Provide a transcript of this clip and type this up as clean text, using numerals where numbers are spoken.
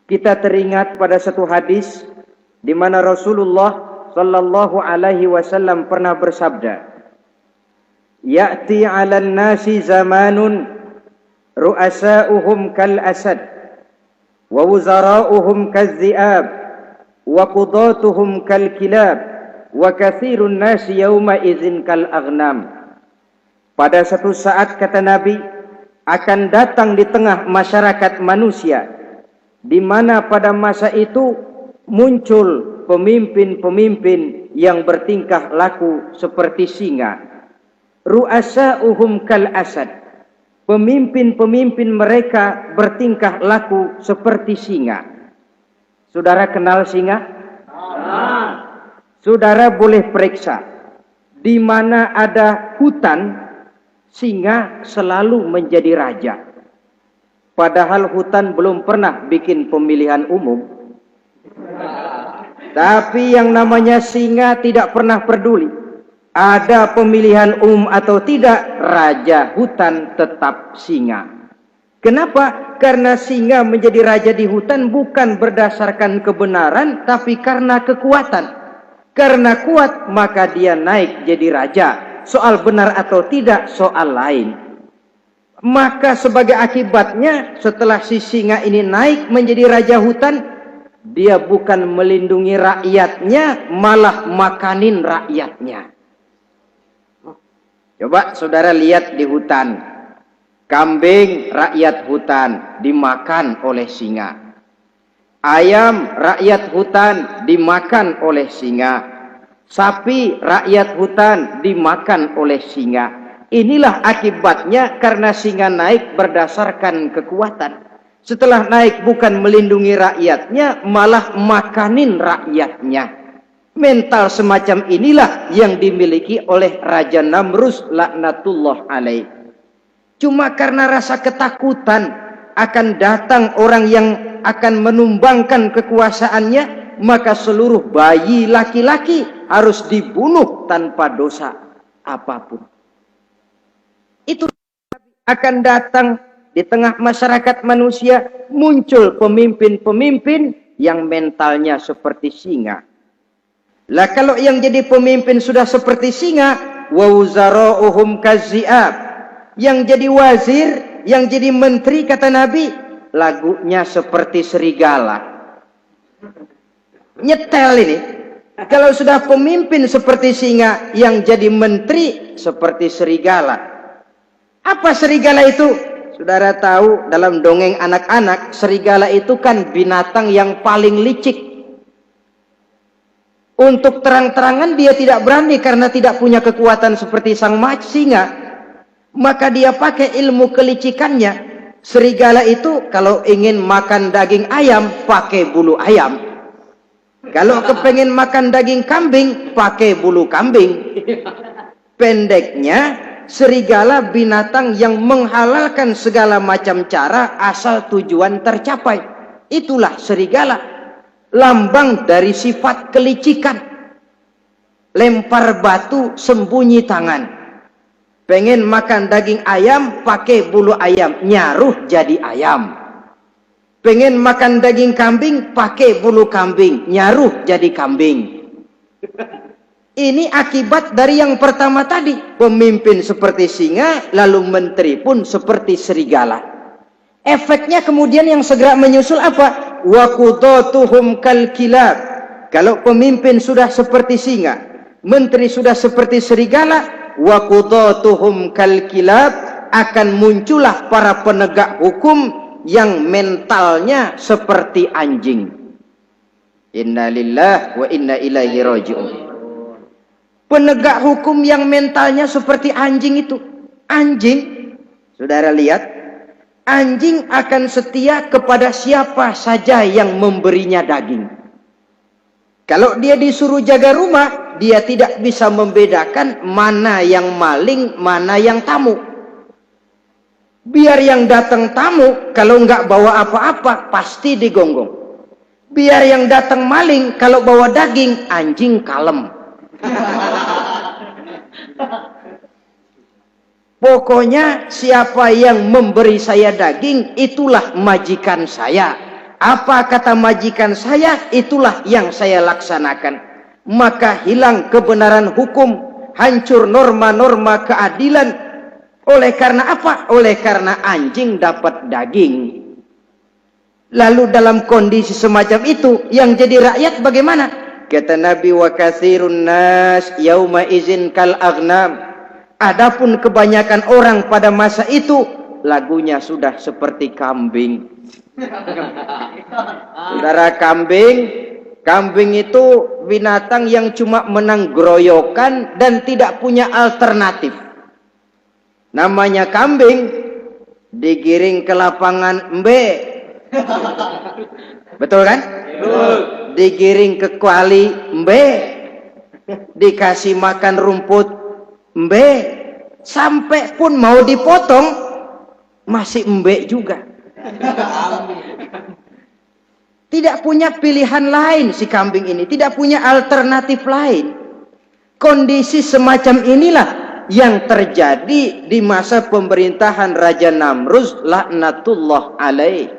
kita teringat pada satu hadis di mana Rasulullah sallallahu alaihi wasallam pernah bersabda, "Ya'ti 'alan nasi zamanun ru'asa'uhum kal asad wa wuzara'uhum kaz-zi'ab wa qudatuhum kal kilab wa katsirun nasi yawma idzin kal aghnam." Pada satu saat, kata Nabi, akan datang di tengah masyarakat manusia, di mana pada masa itu muncul pemimpin-pemimpin yang bertingkah laku seperti singa. Ru'asa'uhum kal asad. Pemimpin-pemimpin mereka bertingkah laku seperti singa. Saudara kenal singa? Saudara boleh periksa. Di mana ada hutan, singa selalu menjadi raja. Padahal hutan belum pernah bikin pemilihan umum. Tapi yang namanya singa tidak pernah peduli. Ada pemilihan umum atau tidak, raja hutan tetap singa. Kenapa? Karena singa menjadi raja di hutan bukan berdasarkan kebenaran, tapi karena kekuatan. Karena kuat, maka dia naik jadi raja. Soal benar atau tidak, soal lain. Maka sebagai akibatnya, setelah si singa ini naik menjadi raja hutan, dia bukan melindungi rakyatnya, malah makanin rakyatnya. Coba saudara lihat di hutan. Kambing rakyat hutan dimakan oleh singa. Ayam rakyat hutan dimakan oleh singa. Sapi rakyat hutan dimakan oleh singa. Inilah akibatnya karena singa naik berdasarkan kekuatan. Setelah naik bukan melindungi rakyatnya, malah makanin rakyatnya. Mental semacam inilah yang dimiliki oleh Raja Namrus laknatullah alaih. Cuma karena rasa ketakutan akan datang orang yang akan menumbangkan kekuasaannya, maka seluruh bayi laki-laki harus dibunuh tanpa dosa apapun. Itu akan datang di tengah masyarakat manusia, muncul pemimpin-pemimpin yang mentalnya seperti singa. Lah kalau yang jadi pemimpin sudah seperti singa, wa wuzara'uhum kaz-zi'ab. Yang jadi wazir, yang jadi menteri, kata Nabi, lagunya seperti serigala. Nyetel ini. Kalau sudah pemimpin seperti singa, yang jadi menteri seperti serigala. Apa serigala itu? Saudara tahu dalam dongeng anak-anak, serigala itu kan binatang yang paling licik. Untuk terang-terangan dia tidak berani karena tidak punya kekuatan seperti sang singa. Maka dia pakai ilmu kelicikannya. Serigala itu kalau ingin makan daging ayam, pakai bulu ayam. Kalau kepengen makan daging kambing, pakai bulu kambing. Pendeknya, serigala binatang yang menghalalkan segala macam cara asal tujuan tercapai. Itulah serigala. Lambang dari sifat kelicikan. Lempar batu, sembunyi tangan. Pengen makan daging ayam, pakai bulu ayam, nyaruh jadi ayam. Pengen makan daging kambing, pakai bulu kambing, nyaruh jadi kambing. Ini akibat dari yang pertama tadi. Pemimpin seperti singa, lalu menteri pun seperti serigala. Efeknya kemudian yang segera menyusul apa? Wa qudatuhum kal kilab. Kalau pemimpin sudah seperti singa, menteri sudah seperti serigala, wa qudatuhum kal kilab, akan muncullah para penegak hukum yang mentalnya seperti anjing. Innalillahi wa inna ilaihi raji'un. Penegak hukum yang mentalnya seperti anjing itu. Anjing, saudara lihat, anjing akan setia kepada siapa saja yang memberinya daging. Kalau dia disuruh jaga rumah, dia tidak bisa membedakan mana yang maling, mana yang tamu. Biar yang datang tamu, kalau nggak bawa apa-apa, pasti digonggong. Biar yang datang maling, kalau bawa daging, anjing kalem. Pokoknya siapa yang memberi saya daging, itulah majikan saya. Apa kata majikan saya, itulah yang saya laksanakan. Maka hilang kebenaran hukum, hancur norma-norma keadilan. Oleh karena apa? Oleh karena anjing dapat daging. Lalu dalam kondisi semacam itu, yang jadi rakyat bagaimana? Kata Nabi, wa katsirun nas yauma izin kal aghnam. Adapun kebanyakan orang pada masa itu, lagunya sudah seperti kambing. Saudara, kambing itu binatang yang cuma menang groyokan dan tidak punya alternatif. Namanya kambing, digiring ke lapangan embe. Betul kan? Betul. Digiring ke kuali embe. Dikasih makan rumput embe. Sampai pun mau dipotong masih embe juga. Tidak punya pilihan lain si kambing ini, tidak punya alternatif lain. Kondisi semacam inilah yang terjadi di masa pemerintahan Raja Namruz laknatullah alaih.